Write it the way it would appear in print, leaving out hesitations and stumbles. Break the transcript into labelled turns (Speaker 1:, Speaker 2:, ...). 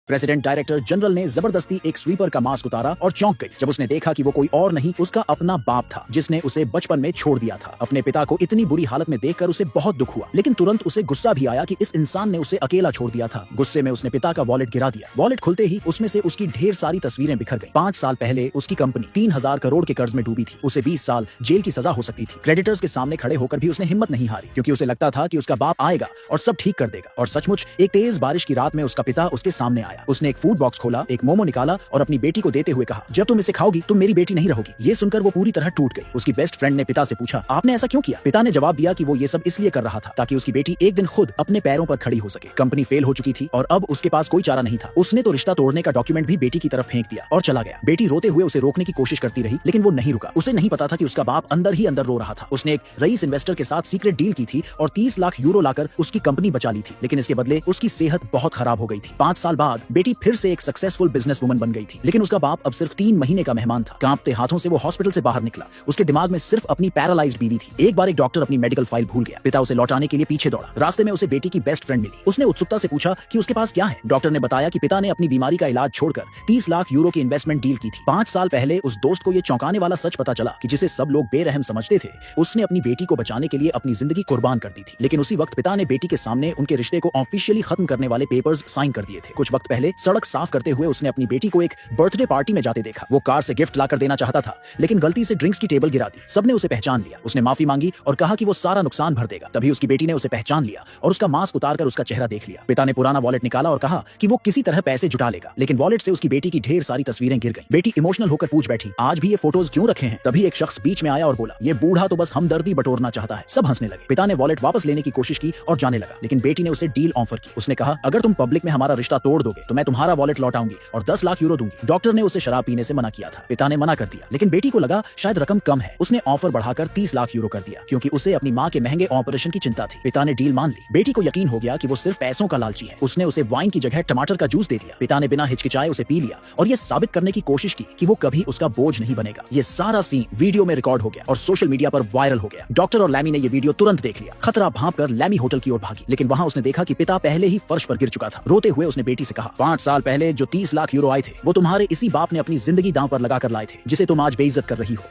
Speaker 1: President director general ने जबरदस्ती एक स्वीपर का मास्क उतारा और चौंक गई जब उसने देखा कि वो कोई और नहीं उसका अपना बाप था जिसने उसे बचपन में छोड़ दिया था। अपने पिता को इतनी बुरी हालत में देखकर उसे बहुत दुख हुआ, लेकिन तुरंत उसे गुस्सा भी आया कि इस इंसान ने उसे अकेला छोड़ दिया था। गुस्से में उसने पिता का वॉलेट गिरा दिया। वॉलेट खुलते ही उसमें से उसकी ढेर सारी तस्वीरें बिखर गईं। 5 साल पहले उसकी कंपनी 3000 करोड़ के कर्ज में डूबी थी। उसे 20 साल जेल की सजा हो सकती थी। क्रेडिटर्स के सामने खड़े होकर भी उसने हिम्मत नहीं हारी, क्योंकि उसे लगता था कि उसका बाप आएगा और सब ठीक कर देगा। और सचमुच एक तेज बारिश की रात में उसका पिता उसके सामने आया। उसने एक फूड बॉक्स खोला, एक मोमो निकाला और अपनी बेटी को देते हुए कहा, जब तुम इसे खाओगी तुम मेरी बेटी नहीं रहोगी। ये सुनकर वो पूरी तरह टूट गई। उसकी बेस्ट फ्रेंड ने पिता से पूछा, आपने ऐसा क्यों किया? पिता ने जवाब दिया कि वो ये सब इसलिए कर रहा था ताकि उसकी बेटी एक दिन खुद अपने पैरों पर खड़ी हो सके। कंपनी फेल हो चुकी थी और अब उसके पास कोई चारा नहीं था। उसने तो रिश्ता तोड़ने का डॉक्यूमेंट भी बेटी की तरफ फेंक दिया और चला गया। बेटी रोते हुए उसे रोकने की कोशिश करती रही, लेकिन वो नहीं रुका। उसे नहीं पता था कि उसका बाप अंदर ही अंदर रो रहा था। उसने एक रईस इन्वेस्टर के साथ सीक्रेट डील की थी और 30 लाख यूरो लाकर उसकी कंपनी बचा ली थी, लेकिन इसके बदले उसकी सेहत बहुत खराब हो गई थी। 5 साल बाद बेटी फिर से एक सक्सेसफुल बिजनेस वुमन बन गई थी, लेकिन उसका बाप अब सिर्फ 3 महीने का मेहमान था। कांपते हाथों से वो हॉस्पिटल से बाहर निकला। उसके दिमाग में सिर्फ अपनी पैरालाइज्ड बीवी थी। एक बार एक डॉक्टर अपनी मेडिकल फाइल भूल गया। पिता उसे लौटाने के लिए पीछे दौड़ा। रास्ते में उसे बेटी की बेस्ट फ्रेंड मिली। उसने उत्सुकता से पूछा कि उसके पास क्या है। डॉक्टर ने बताया कि पिता ने अपनी बीमारी का इलाज छोड़कर 30 लाख यूरो की इन्वेस्टमेंट डील की थी। 5 साल पहले उस दोस्त को यह चौंकाने वाला सच पता चला कि जिसे सब लोग बेरहम समझते थे, उसने अपनी बेटी को बचाने के लिए अपनी जिंदगी कुर्बान कर दी थी। लेकिन उसी वक्त पिता ने बेटी के सामने उनके रिश्ते को ऑफिशियली खत्म करने वाले पेपर्स साइन कर दिए थे। कुछ वक्त पहले सड़क साफ करते हुए उसने अपनी बेटी को एक बर्थडे पार्टी में जाते देखा। वो कार से गिफ्ट लाकर देना चाहता था, लेकिन गलती से ड्रिंक्स की टेबल गिरा दी। सबने उसे पहचान लिया। उसने माफी मांगी और कहा कि वो सारा नुकसान भर देगा। तभी उसकी बेटी ने उसे पहचान लिया और उसका मास्क उतारकर उसका चेहरा देख लिया। पिता ने पुराना वॉलेट निकाला और कहा कि वो किसी तरह पैसे जुटा लेगा, लेकिन वॉलेट से उसकी बेटी की ढेर सारी तस्वीरें गिर गईं। बेटी इमोशनल होकर पूछ बैठी, आज भी ये फोटोज क्यों रखे हैं? तभी एक शख्स बीच में आया और बोला, ये बूढ़ा तो बस हमदर्दी बटोरना चाहता है। सब हंसने लगे। पिता ने वॉलेट वापस लेने की कोशिश की और जाने लगा, लेकिन बेटी ने उसे डील ऑफर की। उसने कहा, अगर तुम पब्लिक में हमारा रिश्ता तोड़ दोगे तो मैं तुम्हारा वॉलेट लौटाऊंगी और 10 लाख यूरो दूंगी। डॉक्टर ने उसे शराब पीने से मना किया था। पिता ने मना कर दिया, लेकिन बेटी को लगा शायद रकम कम है। उसने ऑफर बढ़ाकर 30 लाख यूरो कर दिया, क्योंकि उसे अपनी मां के महंगे ऑपरेशन की चिंता थी। पिता ने डील मान ली। बेटी को यकीन हो गया कि वो सिर्फ पैसों का लालची है। उसने उसे वाइन की जगह टमाटर का जूस दे दिया। पिता ने बिना हिचकिचाए उसे पी लिया और ये साबित करने की कोशिश की कि वो कभी उसका बोझ नहीं बनेगा। ये सारा सीन वीडियो में रिकॉर्ड हो गया और सोशल मीडिया पर वायरल हो गया। डॉक्टर और लैमी ने ये वीडियो तुरंत देख लिया। खतरा भांपकर लैमी होटल की ओर भागी, लेकिन वहां उसने देखा कि पिता पहले ही फर्श पर गिर चुका था। रोते हुए उसने बेटी से कहा, 5 साल पहले जो 30 लाख यूरो आए थे वो तुम्हारे इसी बाप ने अपनी जिंदगी दांव पर लगाकर लाए थे, जिसे तुम आज बेइज्जत कर रही हो।